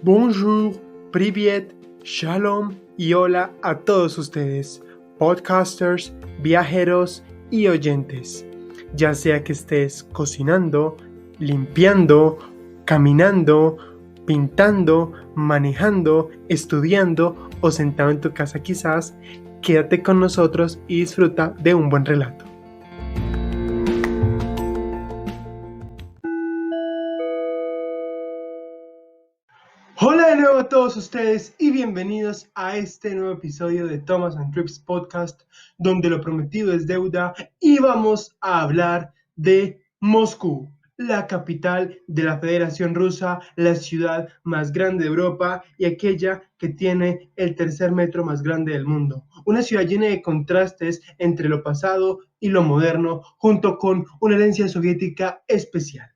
Bonjour, privet, shalom y hola a todos ustedes, podcasters, viajeros y oyentes. Ya sea que estés cocinando, limpiando, caminando, pintando, manejando, estudiando o sentado en tu casa quizás, quédate con nosotros y disfruta de un buen relato. Hola de nuevo a todos ustedes y bienvenidos a este nuevo episodio de Thomas and Trips Podcast, donde lo prometido es deuda y vamos a hablar de Moscú, la capital de la Federación Rusa, la ciudad más grande de Europa y aquella que tiene el tercer metro más grande del mundo. Una ciudad llena de contrastes entre lo pasado y lo moderno, junto con una herencia soviética especial.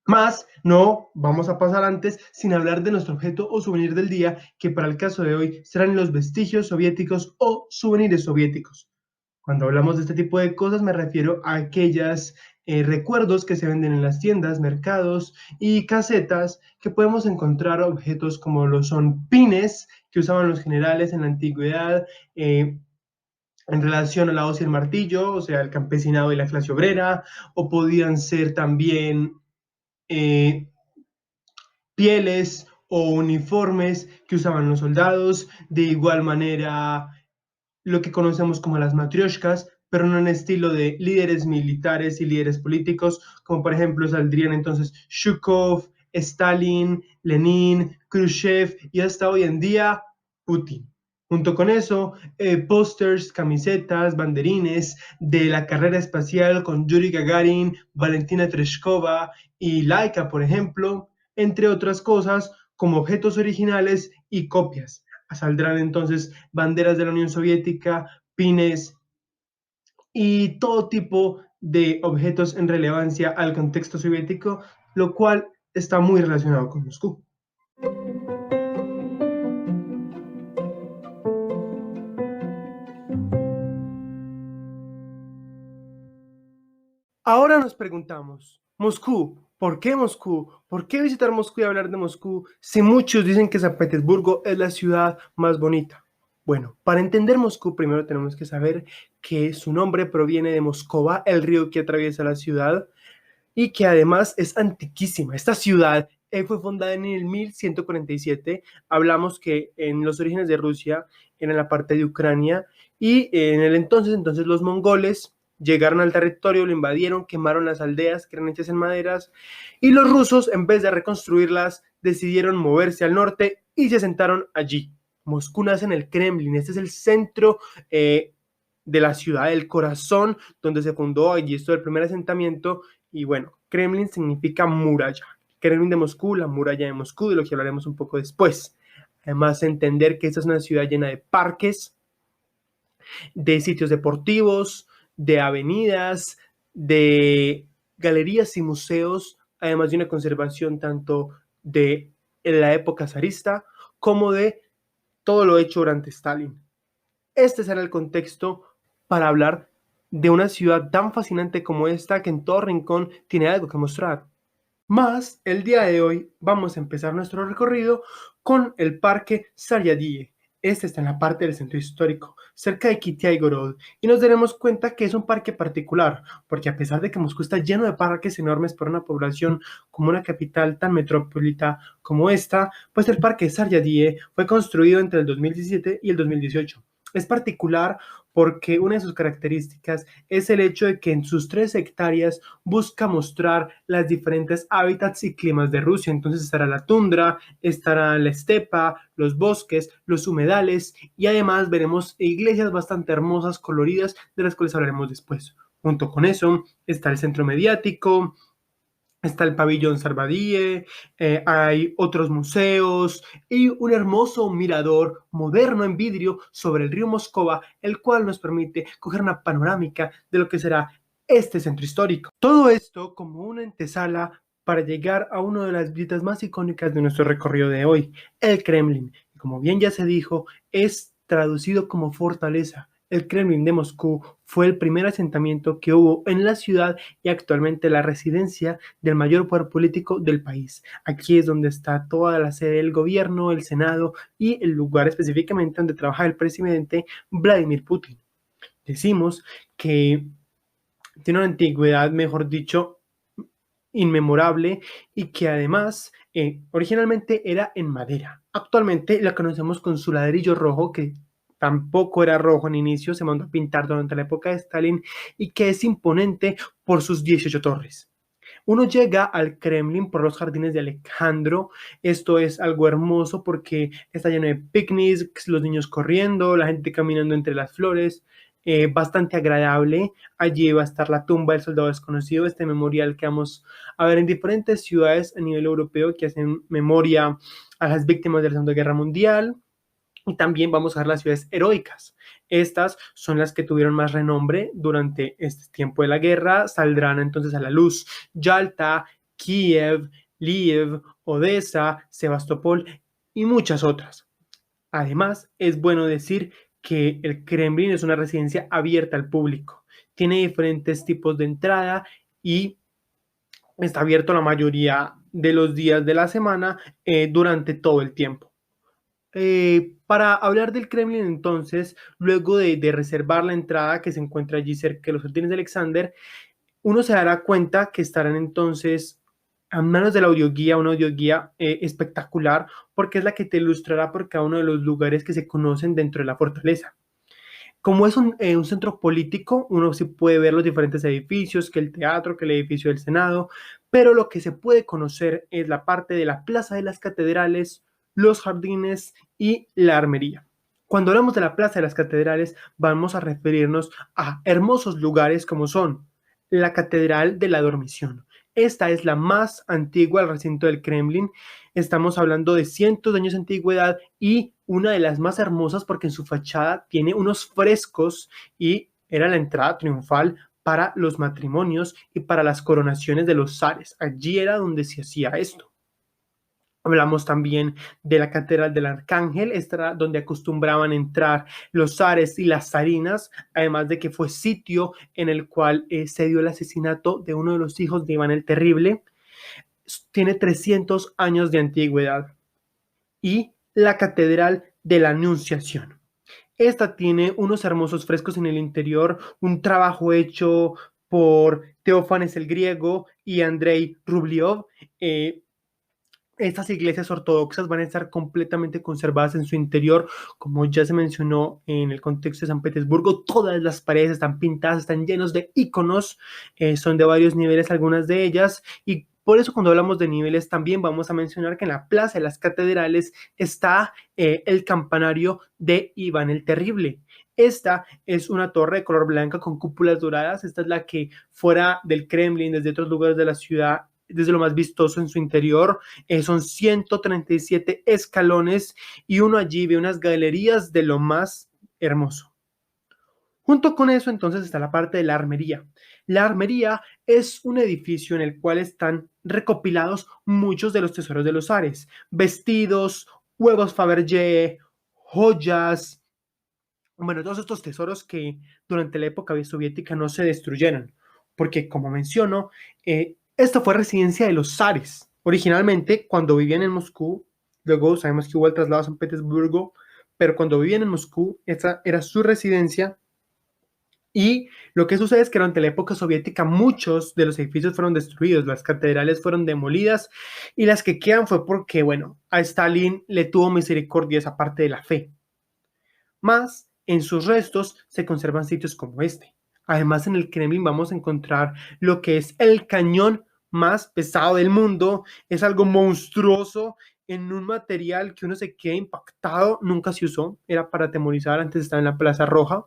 Más no vamos a pasar antes sin hablar de nuestro objeto o souvenir del día, que para el caso de hoy serán los vestigios soviéticos o souvenirs soviéticos. Cuando hablamos de este tipo de cosas me refiero a aquellos recuerdos que se venden en las tiendas, mercados y casetas, que podemos encontrar objetos como lo son pines que usaban los generales en la antigüedad, en relación a la hoz y el martillo, o sea, el campesinado y la clase obrera, o podían ser también pieles o uniformes que usaban los soldados, de igual manera lo que conocemos como las matrioshkas, pero no en estilo de líderes militares y líderes políticos, como por ejemplo saldrían entonces Zhukov, Stalin, Lenin, Khrushchev y hasta hoy en día Putin. Junto con eso, pósters, camisetas, banderines de la carrera espacial con Yuri Gagarin, Valentina Tereshkova y Laika, por ejemplo, entre otras cosas, como objetos originales y copias. Saldrán entonces banderas de la Unión Soviética, pines y todo tipo de objetos en relevancia al contexto soviético, lo cual está muy relacionado con Moscú. Ahora nos preguntamos, Moscú, ¿por qué Moscú? ¿Por qué visitar Moscú y hablar de Moscú si muchos dicen que San Petersburgo es la ciudad más bonita? Bueno, para entender Moscú primero tenemos que saber que su nombre proviene de Moscova, el río que atraviesa la ciudad, y que además es antiquísima. Esta ciudad fue fundada en el 1147. Hablamos que en los orígenes de Rusia era en la parte de Ucrania y en el entonces los mongoles llegaron al territorio, lo invadieron, quemaron las aldeas que eran hechas en maderas y los rusos, en vez de reconstruirlas, decidieron moverse al norte y se asentaron allí. Moscú nace en el Kremlin, este es el centro de la ciudad, el corazón donde se fundó, allí estuvo el primer asentamiento. Y bueno, Kremlin significa muralla. Kremlin de Moscú, la muralla de Moscú, de lo que hablaremos un poco después. Además, entender que esta es una ciudad llena de parques, de sitios deportivos, de avenidas, de galerías y museos, además de una conservación tanto de la época zarista como de todo lo hecho durante Stalin. Este será el contexto para hablar de una ciudad tan fascinante como esta, que en todo rincón tiene algo que mostrar. Más, el día de hoy vamos a empezar nuestro recorrido con el Parque Saryadie. Este está en la parte del centro histórico, cerca de Kitiai-Gorod, y nos daremos cuenta que es un parque particular, porque a pesar de que Moscú está lleno de parques enormes por una población como una capital tan metropolita como esta, pues el Parque Saryadie fue construido entre el 2017 y el 2018. Es particular porque una de sus características es el hecho de que en sus 3 hectáreas busca mostrar las diferentes hábitats y climas de Rusia. Entonces estará la tundra, estará la estepa, los bosques, los humedales y además veremos iglesias bastante hermosas, coloridas, de las cuales hablaremos después. Junto con eso está el centro mediático, está el pabellón Saryadie, hay otros museos y un hermoso mirador moderno en vidrio sobre el río Moscova, el cual nos permite coger una panorámica de lo que será este centro histórico. Todo esto como una antesala para llegar a una de las visitas más icónicas de nuestro recorrido de hoy, el Kremlin. Como bien ya se dijo, es traducido como fortaleza. El Kremlin de Moscú fue el primer asentamiento que hubo en la ciudad y actualmente la residencia del mayor poder político del país. Aquí es donde está toda la sede del gobierno, el Senado y el lugar específicamente donde trabaja el presidente Vladimir Putin. Decimos que tiene una antigüedad, mejor dicho, inmemorable y que además originalmente era en madera. Actualmente la conocemos con su ladrillo rojo, que tampoco era rojo en inicio, se mandó a pintar durante la época de Stalin y que es imponente por sus 18 torres. Uno llega al Kremlin por los jardines de Alejandro. Esto es algo hermoso porque está lleno de picnics, los niños corriendo, la gente caminando entre las flores. Bastante agradable. Allí va a estar la tumba del soldado desconocido, este memorial que vamos a ver en diferentes ciudades a nivel europeo que hacen memoria a las víctimas de la Segunda Guerra Mundial. Y también vamos a ver las ciudades heroicas. Estas son las que tuvieron más renombre durante este tiempo de la guerra. Saldrán entonces a la luz Yalta, Kiev, Lviv, Odessa, Sebastopol y muchas otras. Además, es bueno decir que el Kremlin es una residencia abierta al público. Tiene diferentes tipos de entrada y está abierto la mayoría de los días de la semana durante todo el tiempo. Para hablar del Kremlin, entonces, luego de reservar la entrada que se encuentra allí cerca de los jardines de Alexander, uno se dará cuenta que estarán entonces a manos de la audioguía, una audioguía espectacular, porque es la que te ilustrará por cada uno de los lugares que se conocen dentro de la fortaleza. Como es un centro político, uno sí puede ver los diferentes edificios, que el teatro, que el edificio del Senado, pero lo que se puede conocer es la parte de la Plaza de las Catedrales, los jardines y la armería. Cuando hablamos de la Plaza de las Catedrales, vamos a referirnos a hermosos lugares como son la Catedral de la Dormición. Esta es la más antigua del recinto del Kremlin. Estamos hablando de cientos de años de antigüedad y una de las más hermosas porque en su fachada tiene unos frescos y era la entrada triunfal para los matrimonios y para las coronaciones de los zares. Allí era donde se hacía esto. Hablamos también de la Catedral del Arcángel, esta era donde acostumbraban entrar los zares y las zarinas, además de que fue sitio en el cual se dio el asesinato de uno de los hijos de Iván el Terrible. Tiene 300 años de antigüedad. Y la Catedral de la Anunciación. Esta tiene unos hermosos frescos en el interior, un trabajo hecho por Teófanes el Griego y Andrei Rublev. Estas iglesias ortodoxas van a estar completamente conservadas en su interior, como ya se mencionó en el contexto de San Petersburgo. Todas las paredes están pintadas, están llenos de iconos, son de varios niveles algunas de ellas, y por eso cuando hablamos de niveles también vamos a mencionar que en la Plaza de las Catedrales está el campanario de Iván el Terrible. Esta es una torre de color blanca con cúpulas doradas. Esta es la que fuera del Kremlin, desde otros lugares de la ciudad, desde lo más vistoso en su interior, son 137 escalones y uno allí ve unas galerías de lo más hermoso. Junto con eso entonces está la parte de la armería. La armería es un edificio en el cual están recopilados muchos de los tesoros de los zares, vestidos, huevos Fabergé, joyas, bueno, todos estos tesoros que durante la época soviética no se destruyeron, porque como menciono, esta fue residencia de los zares. Originalmente, cuando vivían en Moscú, luego sabemos que hubo el traslado a San Petersburgo, pero cuando vivían en Moscú, esta era su residencia. Y lo que sucede es que durante la época soviética muchos de los edificios fueron destruidos, las catedrales fueron demolidas y las que quedan fue porque, bueno, a Stalin le tuvo misericordia esa parte de la fe. Más, en sus restos se conservan sitios como este. Además, en el Kremlin vamos a encontrar lo que es el cañón más pesado del mundo. Es algo monstruoso en un material que uno se queda impactado. Nunca se usó, era para atemorizar, antes estaba en la Plaza Roja.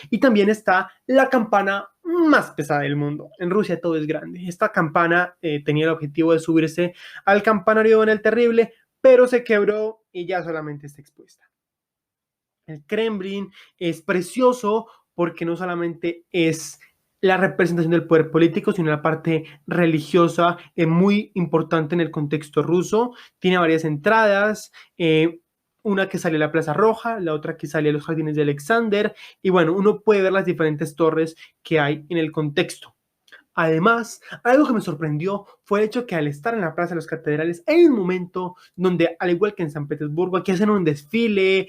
Y también está la campana más pesada del mundo. En Rusia todo es grande. Esta campana tenía el objetivo de subirse al campanario de Iván el Terrible, pero se quebró y ya solamente está expuesta. El Kremlin es precioso porque no solamente es la representación del poder político, sino la parte religiosa muy importante en el contexto ruso. Tiene varias entradas, una que sale a la Plaza Roja, la otra que sale a los Jardines de Alexander, y bueno, uno puede ver las diferentes torres que hay en el contexto. Además, algo que me sorprendió fue el hecho que al estar en la Plaza de las Catedrales hay un momento donde, al igual que en San Petersburgo, aquí hacen un desfile,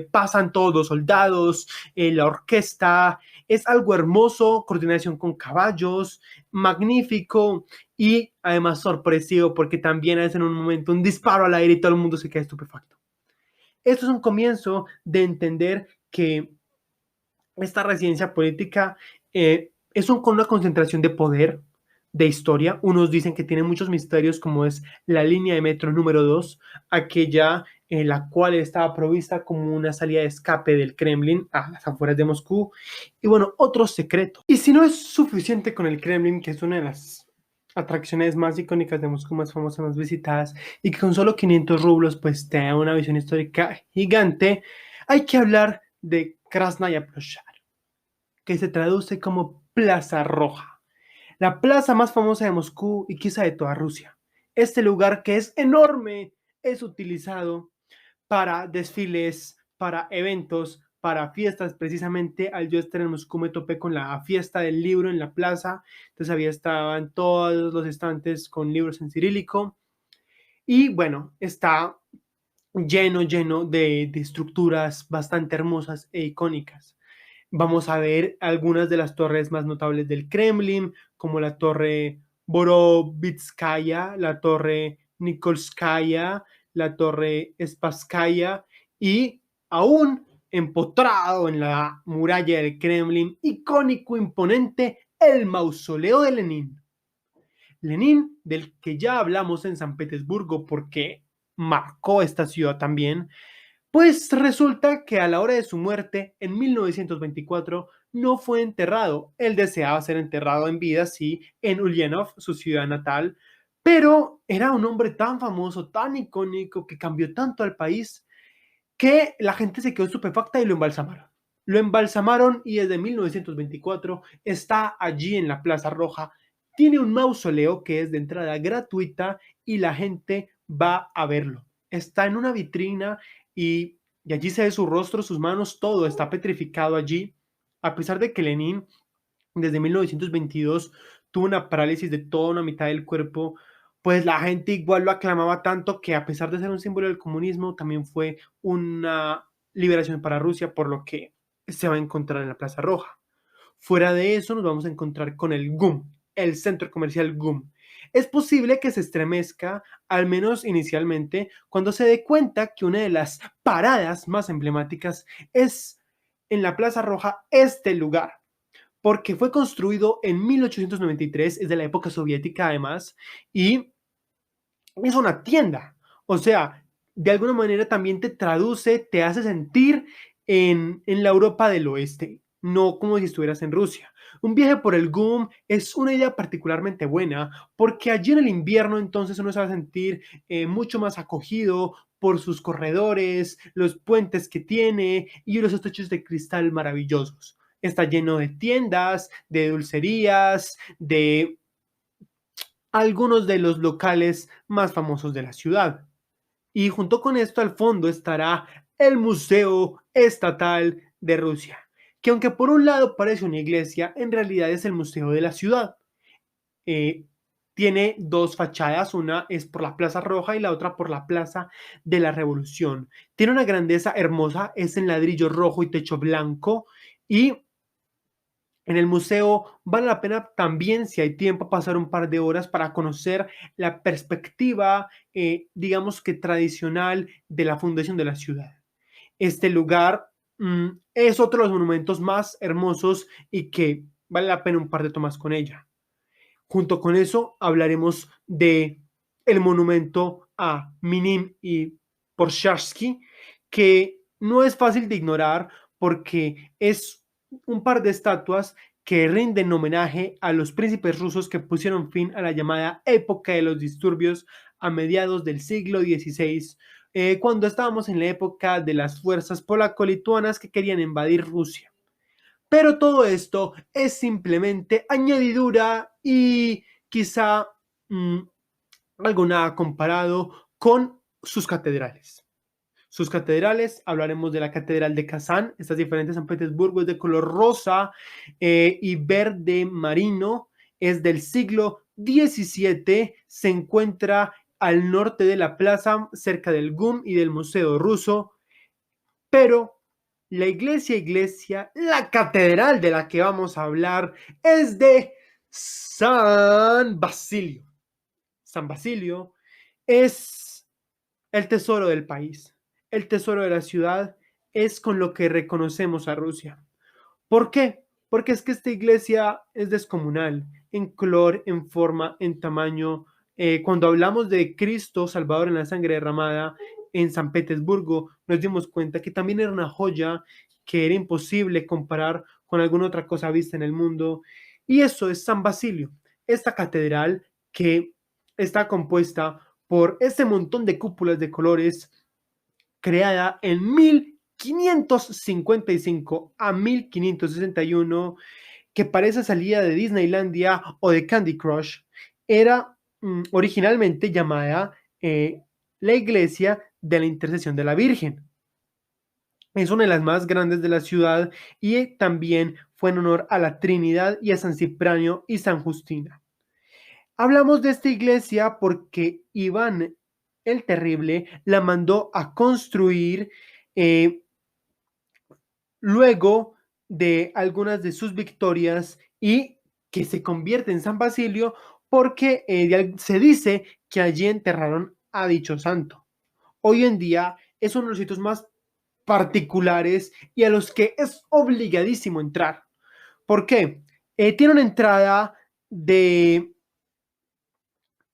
pasan todos los soldados, la orquesta, es algo hermoso, coordinación con caballos, magnífico y además sorpresivo porque también hacen un momento un disparo al aire y todo el mundo se queda estupefacto. Esto es un comienzo de entender que esta residencia política con una concentración de poder, de historia. Unos dicen que tiene muchos misterios, como es la línea de metro número 2, aquella en la cual estaba provista como una salida de escape del Kremlin a las afueras de Moscú. Y bueno, otros secretos. Y si no es suficiente con el Kremlin, que es una de las atracciones más icónicas de Moscú, más famosas, más visitadas, y que con solo 500 rublos pues te da una visión histórica gigante, hay que hablar de Krasnaya Ploshad, que se traduce como Plaza Roja, la plaza más famosa de Moscú y quizá de toda Rusia. Este lugar, que es enorme, es utilizado para desfiles, para eventos, para fiestas. Precisamente al yo estar en Moscú me topé con la fiesta del libro en la plaza, entonces había estaban todos los estantes con libros en cirílico y bueno, está lleno de estructuras bastante hermosas e icónicas. Vamos a ver algunas de las torres más notables del Kremlin, como la torre Borovitskaya, la torre Nikolskaya, la torre Spasskaya y aún empotrado en la muralla del Kremlin, icónico, imponente, el mausoleo de Lenin. Lenin, del que ya hablamos en San Petersburgo porque marcó esta ciudad también, pues resulta que a la hora de su muerte, en 1924, no fue enterrado. Él deseaba ser enterrado en vida, sí, en Ulyanov, su ciudad natal, pero era un hombre tan famoso, tan icónico, que cambió tanto al país, que la gente se quedó estupefacta y lo embalsamaron. Lo embalsamaron y desde 1924 está allí en la Plaza Roja. Tiene un mausoleo que es de entrada gratuita y la gente va a verlo. Está en una vitrina y allí se ve su rostro, sus manos, todo está petrificado allí. A pesar de que Lenin desde 1922 tuvo una parálisis de toda una mitad del cuerpo, pues la gente igual lo aclamaba tanto que a pesar de ser un símbolo del comunismo, también fue una liberación para Rusia, por lo que se va a encontrar en la Plaza Roja. Fuera de eso, nos vamos a encontrar con el GUM, el centro comercial GUM. Es posible que se estremezca, al menos inicialmente, cuando se dé cuenta que una de las paradas más emblemáticas es en la Plaza Roja este lugar, porque fue construido en 1893, es de la época soviética además, y es una tienda. O sea, de alguna manera también te traduce, te hace sentir en la Europa del Oeste, no como si estuvieras en Rusia. Un viaje por el GUM es una idea particularmente buena porque allí en el invierno entonces uno se va a sentir mucho más acogido por sus corredores, los puentes que tiene y los techos de cristal maravillosos. Está lleno de tiendas, de dulcerías, de algunos de los locales más famosos de la ciudad. Y junto con esto al fondo estará el Museo Estatal de Rusia, que aunque por un lado parece una iglesia, en realidad es el museo de la ciudad. Eh, Tiene dos fachadas, una es por la Plaza Roja y la otra por la Plaza de la Revolución. Tiene una grandeza hermosa, es en ladrillo rojo y techo blanco y en el museo vale la pena también, si hay tiempo, pasar un par de horas para conocer la perspectiva, digamos que tradicional de la fundación de la ciudad. Este lugar es otro de los monumentos más hermosos y que vale la pena un par de tomas con ella. Junto con eso hablaremos de el monumento a Minim y Porsharsky, que no es fácil de ignorar porque es un par de estatuas que rinden homenaje a los príncipes rusos que pusieron fin a la llamada época de los disturbios a mediados del siglo XVI, cuando estábamos en la época de las fuerzas polaco-lituanas que querían invadir Rusia. Pero todo esto es simplemente añadidura y quizá mmm, algo nada comparado con sus catedrales. sus catedrales. Hablaremos de la Catedral de Kazán. Estas diferentes San Petersburgo es de color rosa y verde marino. Es del siglo XVII. Se encuentra al norte de la plaza, cerca del GUM y del Museo Ruso. Pero la iglesia, la catedral de la que vamos a hablar es de San Basilio. San Basilio es el tesoro del país, el tesoro de la ciudad, es con lo que reconocemos a Rusia. ¿Por qué? Porque es que esta iglesia es descomunal en color, en forma, en tamaño. Cuando hablamos de Cristo Salvador en la sangre derramada en San Petersburgo, nos dimos cuenta que también era una joya que era imposible comparar con alguna otra cosa vista en el mundo. Y eso es San Basilio, esta catedral que está compuesta por este montón de cúpulas de colores, creada en 1555 a 1561, que parece salida de Disneylandia o de Candy Crush. Era originalmente llamada la Iglesia de la Intercesión de la Virgen. Es una de las más grandes de la ciudad y también fue en honor a la Trinidad y a San Cipriano y San Justina. Hablamos de esta iglesia porque Iván el Terrible la mandó a construir luego de algunas de sus victorias y que se convierte en San Basilio porque se dice que allí enterraron a dicho santo. Hoy en día es uno de los sitios más particulares y a los que es obligadísimo entrar. ¿Por qué? Tiene una entrada de,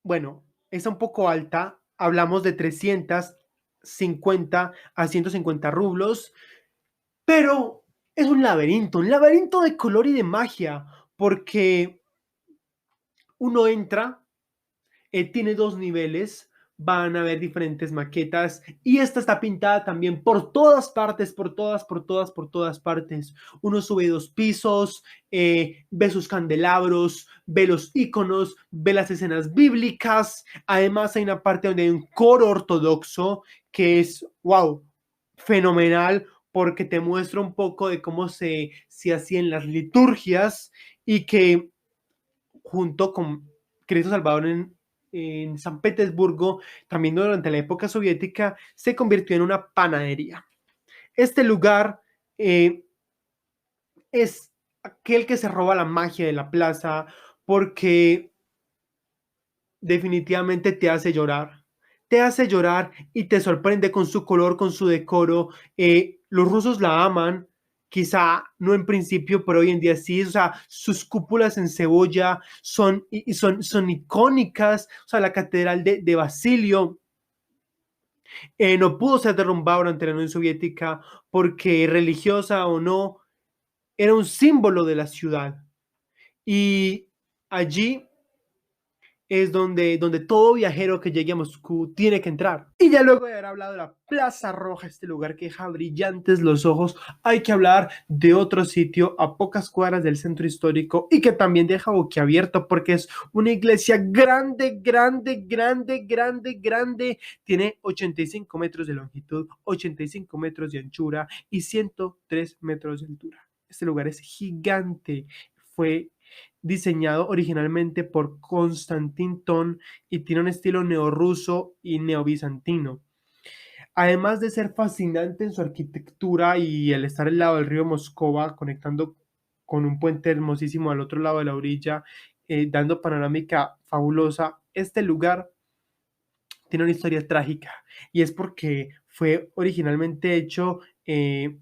bueno, es un poco alta, hablamos de 350 a 150 rublos, pero es un laberinto de color y de magia, porque uno entra, tiene 2 niveles, van a haber diferentes maquetas y esta está pintada también por todas partes, por todas partes. Uno sube 2 pisos, ve sus candelabros, ve los iconos, ve las escenas bíblicas. Además hay una parte donde hay un coro ortodoxo que es, wow, fenomenal, porque te muestra un poco de cómo se hacían las liturgias y que junto con Cristo Salvador en San Petersburgo, también durante la época soviética, se convirtió en una panadería. Este lugar es aquel que se roba la magia de la plaza porque definitivamente te hace llorar. Te hace llorar y te sorprende con su color, con su decoro. Los rusos la aman, quizá no en principio, pero hoy en día sí. O sea, sus cúpulas en cebolla son icónicas. O sea, la catedral de Basilio no pudo ser derrumbada durante la Unión Soviética porque, religiosa o no, era un símbolo de la ciudad. Y allí es donde todo viajero que llegue a Moscú tiene que entrar. Y ya luego de haber hablado de la Plaza Roja, este lugar que deja brillantes los ojos, hay que hablar de otro sitio a pocas cuadras del centro histórico y que también deja boquiabierto porque es una iglesia grande, tiene 85 metros de longitud, 85 metros de anchura y 103 metros de altura. Este lugar es gigante, fue diseñado originalmente por Konstantin Thon y tiene un estilo neorruso y neobizantino. Además de ser fascinante en su arquitectura y el estar al lado del río Moscova, conectando con un puente hermosísimo al otro lado de la orilla, dando panorámica fabulosa, este lugar tiene una historia trágica y es porque fue originalmente hecho en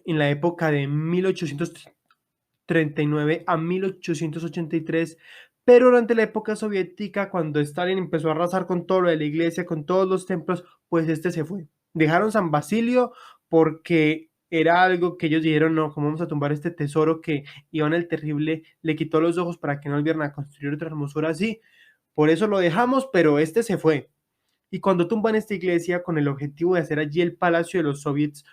la época de 1839 a 1883, pero durante la época soviética, cuando Stalin empezó a arrasar con todo lo de la iglesia, con todos los templos, pues este se fue. Dejaron San Basilio porque era algo que ellos dijeron, no, ¿cómo vamos a tumbar este tesoro que Iván el Terrible le quitó los ojos para que no volvieran a construir otra hermosura así? Por eso lo dejamos, pero este se fue. Y cuando tumban esta iglesia con el objetivo de hacer allí el palacio de los soviets,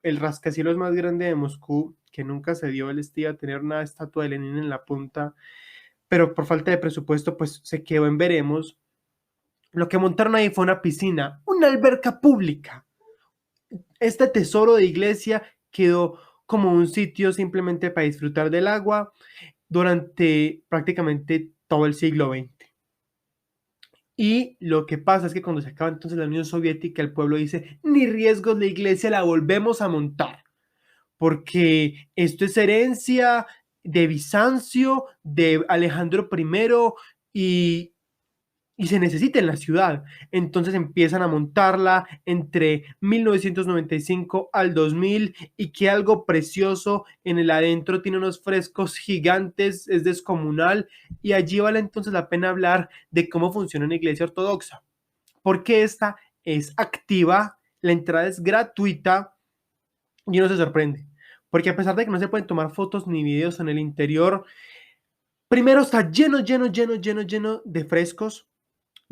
el rascacielos más grande de Moscú, que nunca se dio, él iba a tener una estatua de Lenin en la punta, pero por falta de presupuesto pues se quedó en veremos. Lo que montaron ahí fue una piscina, una alberca pública, Este tesoro de iglesia quedó como un sitio simplemente para disfrutar del agua durante prácticamente todo el siglo XX. Y lo que pasa es que cuando se acaba entonces la Unión Soviética, el pueblo dice, ni riesgos, la iglesia la volvemos a montar, porque esto es herencia de Bizancio, de Alejandro I, y se necesita en la ciudad. Entonces empiezan a montarla entre 1995 al 2000 y que algo precioso en el adentro, tiene unos frescos gigantes, es descomunal, y allí vale entonces la pena hablar de cómo funciona una iglesia ortodoxa, porque esta es activa, la entrada es gratuita y uno se sorprende, porque a pesar de que no se pueden tomar fotos ni videos en el interior, primero está lleno de frescos,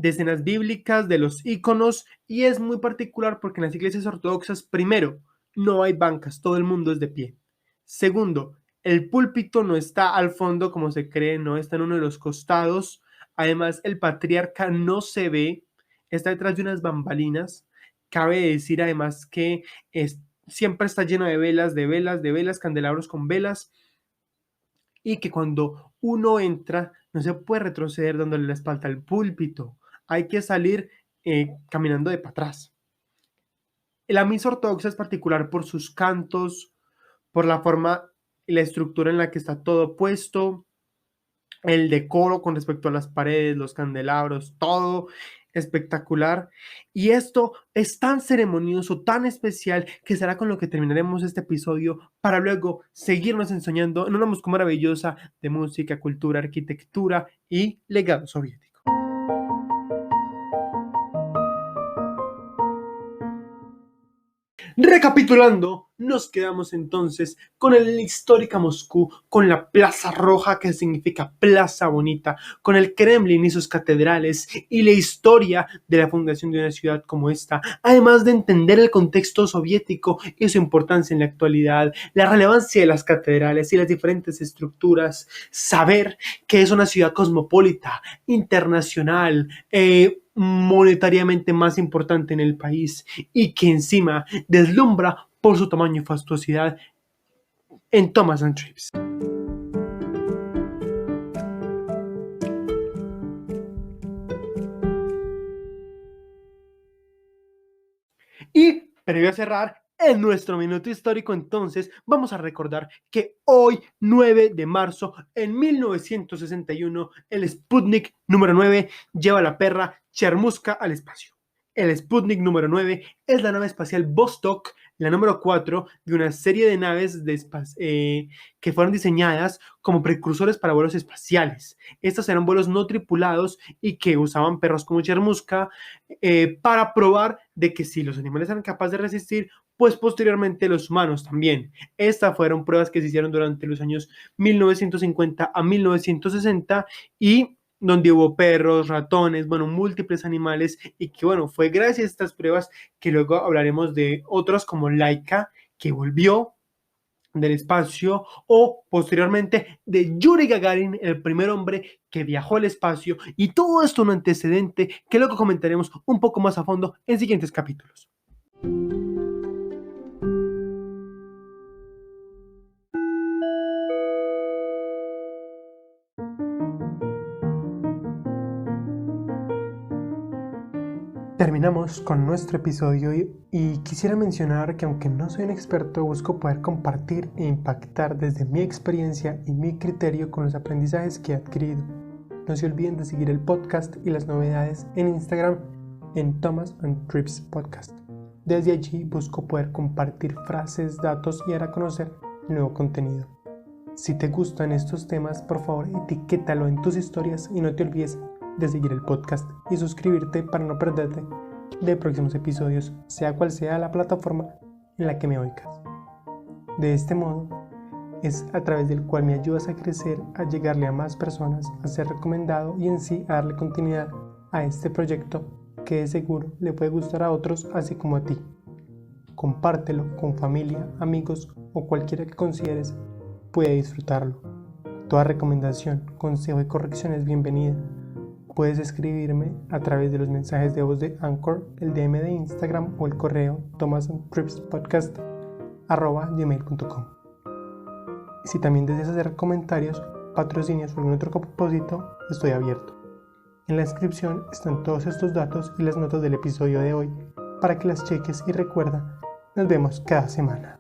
de escenas bíblicas, de los íconos, y es muy particular porque en las iglesias ortodoxas, primero, no hay bancas, todo el mundo es de pie. Segundo, el púlpito no está al fondo como se cree, no está en uno de los costados. Además, el patriarca no se ve, está detrás de unas bambalinas. Cabe decir además que siempre está lleno de velas, candelabros con velas, y que cuando uno entra no se puede retroceder dándole la espalda al púlpito, hay que salir caminando de para atrás. La misa ortodoxa es particular por sus cantos, por la forma y la estructura en la que está todo puesto, el decoro con respecto a las paredes, los candelabros, todo espectacular. Y esto es tan ceremonioso, tan especial, que será con lo que terminaremos este episodio para luego seguirnos enseñando en una Moscú maravillosa de música, cultura, arquitectura y legado soviético. Recapitulando, nos quedamos entonces con la histórica Moscú, con la Plaza Roja, que significa Plaza Bonita, con el Kremlin y sus catedrales, y la historia de la fundación de una ciudad como esta, además de entender el contexto soviético y su importancia en la actualidad, la relevancia de las catedrales y las diferentes estructuras, saber que es una ciudad cosmopolita, internacional, monetariamente más importante en el país, y que encima deslumbra por su tamaño y fastuosidad en Thomas and Trips. Y previo a cerrar en nuestro minuto histórico, entonces vamos a recordar que hoy, 9 de marzo, en 1961, el Sputnik número 9 lleva a la perra Chermuska al espacio. El Sputnik número 9 es la nave espacial Vostok, la número 4 de una serie de naves que fueron diseñadas como precursores para vuelos espaciales. Estos eran vuelos no tripulados y que usaban perros como Chermuska para probar de que si los animales eran capaces de resistir, pues posteriormente los humanos también. Estas fueron pruebas que se hicieron durante los años 1950 a 1960 y donde hubo perros, ratones, bueno, múltiples animales, y que bueno, fue gracias a estas pruebas que luego hablaremos de otros como Laika, que volvió del espacio, o posteriormente de Yuri Gagarin, el primer hombre que viajó al espacio, y todo esto un antecedente que luego comentaremos un poco más a fondo en siguientes capítulos. Terminamos con nuestro episodio y quisiera mencionar que aunque no soy un experto, busco poder compartir e impactar desde mi experiencia y mi criterio con los aprendizajes que he adquirido. No se olviden de seguir el podcast y las novedades en Instagram en Thomas and Trips Podcast. Desde allí busco poder compartir frases, datos y dar a conocer nuevo contenido. Si te gustan estos temas, por favor etiquétalo en tus historias y no te olvides de seguir el podcast y suscribirte para no perderte de próximos episodios, sea cual sea la plataforma en la que me oigas. De este modo, es a través del cual me ayudas a crecer, a llegarle a más personas, a ser recomendado y en sí a darle continuidad a este proyecto que de seguro le puede gustar a otros así como a ti. Compártelo con familia, amigos o cualquiera que consideres puede disfrutarlo. Toda recomendación, consejo y corrección es bienvenida. puedes escribirme a través de los mensajes de voz de Anchor, el DM de Instagram o el correo thomasandtripspodcast@gmail.com. Y si también deseas hacer comentarios, patrocinios o algún otro propósito, estoy abierto. En la descripción están todos estos datos y las notas del episodio de hoy para que las cheques y recuerda, nos vemos cada semana.